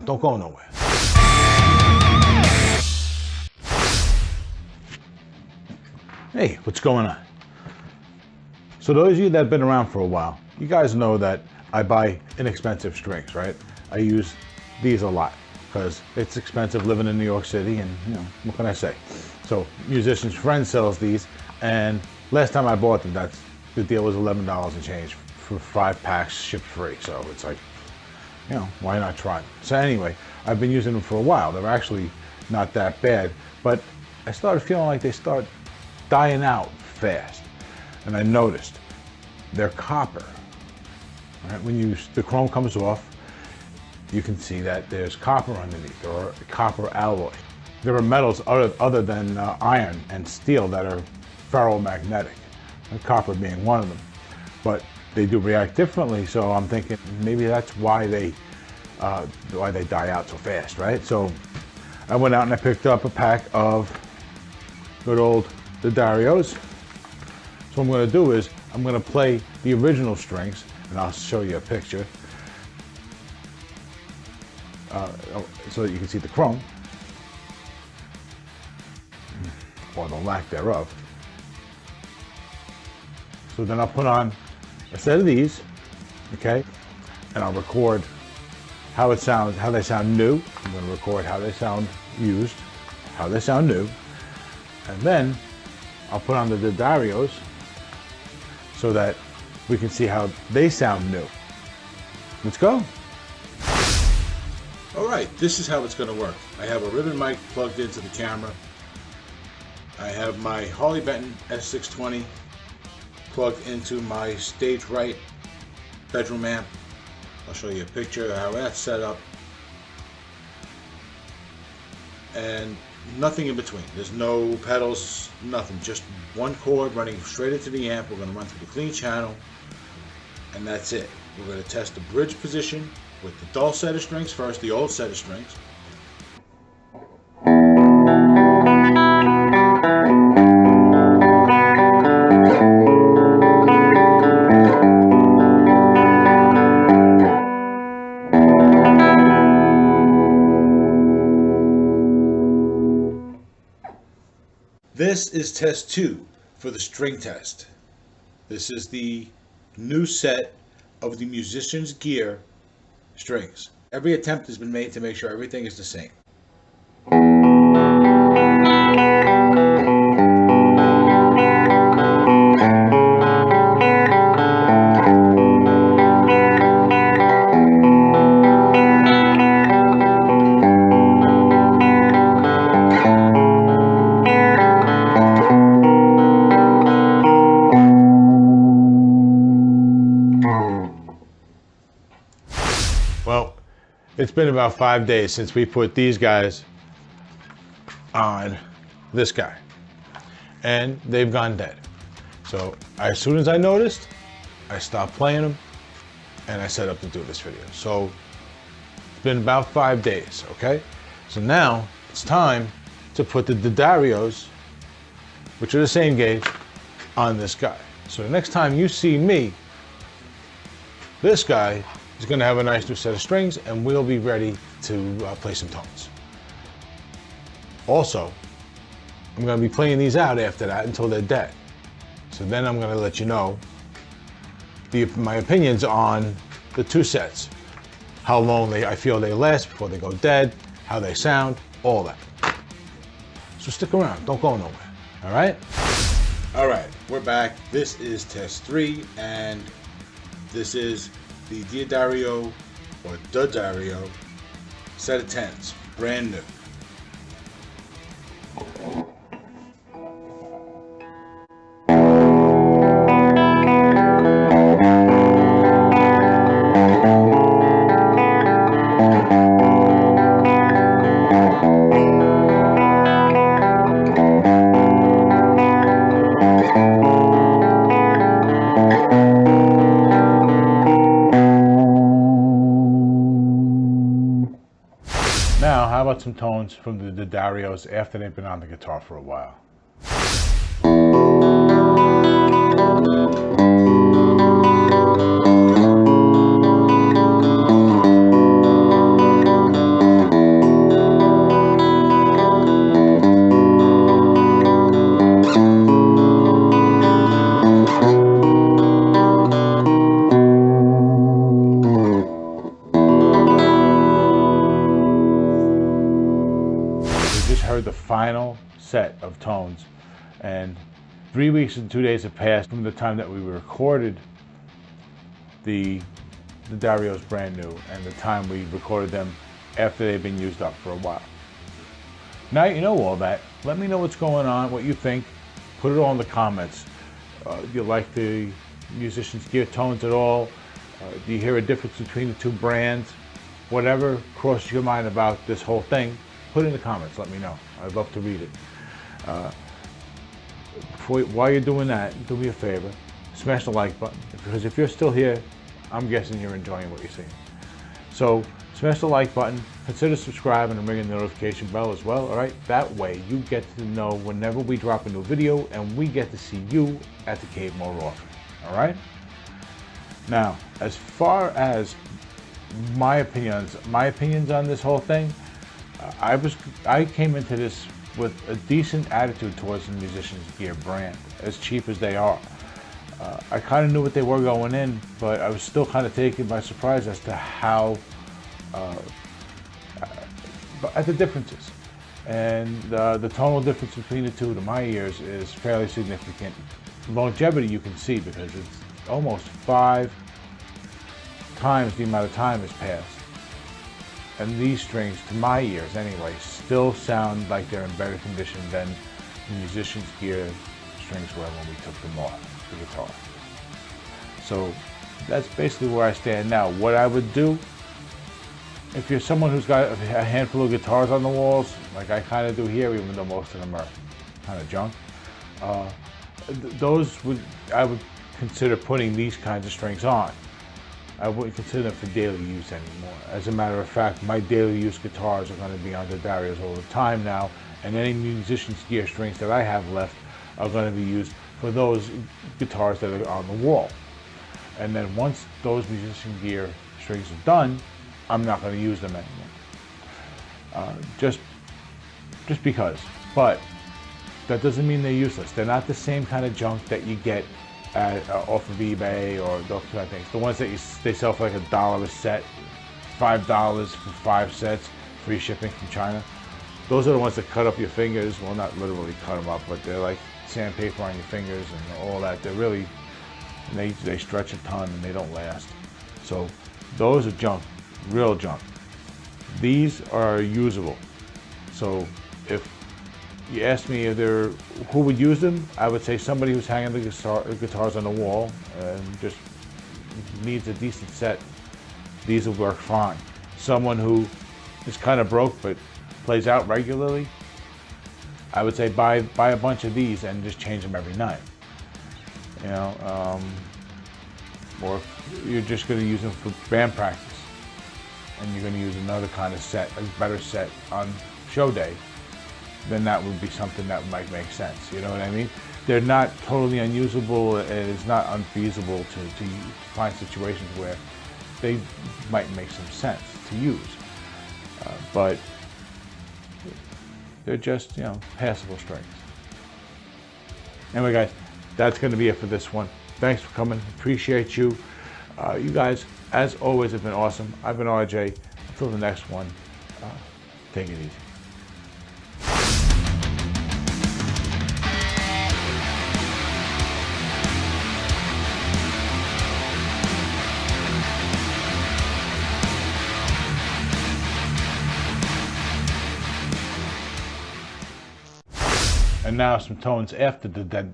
Don't go nowhere. Hey, what's going on? So those of you that have been around for a while, you guys know that I buy inexpensive strings, right? I use these a lot because it's expensive living in New York City, and you know, what can I say? So musician's friend sells these, and last time I bought them, the deal was $11 and change for 5 packs shipped free. So it's like, you know, why not try them? So anyway, I've been using them for a while. They're actually not that bad, but I started feeling like they start dying out fast. And I noticed they're copper. Right? When the chrome comes off, you can see that there's copper underneath, or copper alloy. There are metals other than iron and steel that are ferromagnetic, and copper being one of them. But they do react differently, so I'm thinking maybe that's why they die out so fast, right? So I went out and I picked up a pack of good old D'Addarios. So what I'm going to do is I'm going to play the original strings, and I'll show you a picture so that you can see the chrome, or the lack thereof. So then I'll put on a set of these, okay, and I'll record how it sounds, how they sound new. I'm going to record how they sound used, how they sound new, and then I'll put on the D'Addarios so that we can see how they sound new. Let's go. All right, this is how it's going to work. I have a ribbon mic plugged into the camera. I have my Harley Benton S620 plugged into my stage right bedroom amp. I'll show you a picture of how that's set up. And nothing in between. There's no pedals, nothing. Just one cord running straight into the amp. We're going to run through the clean channel, and that's it. We're going to test the bridge position with the dull set of strings first, the old set of strings. This is test 2 for the string test. This is the new set of the musician's gear strings. Every attempt has been made to make sure everything is the same. Well, it's been about 5 days since we put these guys on this guy, and they've gone dead. So as soon as I noticed, I stopped playing them and I set up to do this video. So it's been about 5 days, okay? So now it's time to put the D'Addarios, which are the same gauge, on this guy. So the next time you see me, this guy is going to have a nice new set of strings, and we'll be ready to play some tones. Also, I'm going to be playing these out after that until they're dead. So then I'm going to let you know my opinions on the 2 sets, how long I feel they last before they go dead, how they sound, all that. So stick around, don't go nowhere, all right? All right, we're back. This is test 3, and this is the D'Addario, or D'Addario, set of 10s, brand new. Now, how about some tones from the D'Addarios after they've been on the guitar for a while? heard the final set of tones, and 3 weeks and 2 days have passed from the time that we recorded the Dario's brand new and the time we recorded them after they've been used up for a while. Now you know all that. Let me know what's going on, what you think. Put it all in the comments. Do you like the Musicians Gear tones at all? Do you hear a difference between the two brands? Whatever crosses your mind about this whole thing, put it in the comments. Let me know. I'd love to read it. While you're doing that, do me a favor. Smash the like button. Because if you're still here, I'm guessing you're enjoying what you're seeing. So smash the like button. Consider subscribing and ringing the notification bell as well. All right. That way you get to know whenever we drop a new video, and we get to see you at the cave more often. All right. Now, as far as my opinions on this whole thing, I came into this with a decent attitude towards the Musicians Gear brand, as cheap as they are. I kind of knew what they were going in, but I was still kind of taken by surprise as to how at the differences. And the tonal difference between the two, to my ears, is fairly significant. Longevity you can see because it's almost 5 times the amount of time has passed. And these strings, to my ears anyway, still sound like they're in better condition than the Musicians Gear strings were when we took them off the guitar. So that's basically where I stand now. What I would do, if you're someone who's got a handful of guitars on the walls, like I kind of do here, even though most of them are kind of junk, I would consider putting these kinds of strings on. I wouldn't consider them for daily use anymore. As a matter of fact, my daily use guitars are going to be on the Dario's all the time now, and any Musicians Gear strings that I have left are going to be used for those guitars that are on the wall. And then once those Musicians Gear strings are done, I'm not going to use them anymore. Just because. But that doesn't mean they're useless. They're not the same kind of junk that you get off of eBay or those kind of things. The ones that they sell for like $1 a set, $5 for 5 sets, free shipping from China. Those are the ones that cut up your fingers. Well, not literally cut them up, but they're like sandpaper on your fingers and all that. They're really, they stretch a ton and they don't last. So those are junk, real junk. These are usable. So if you ask me who would use them, I would say somebody who's hanging the guitars on the wall and just needs a decent set. These will work fine. Someone who is kind of broke but plays out regularly, I would say buy a bunch of these and just change them every night. You know, or if you're just going to use them for band practice and you're going to use another kind of set, a better set on show day, then that would be something that might make sense. You know what I mean? They're not totally unusable, and it's not unfeasible to find situations where they might make some sense to use. But they're just, you know, passable strings. Anyway, guys, that's going to be it for this one. Thanks for coming. Appreciate you. You guys, as always, have been awesome. I've been RJ. Until the next one, take it easy. And now some tones after the dead.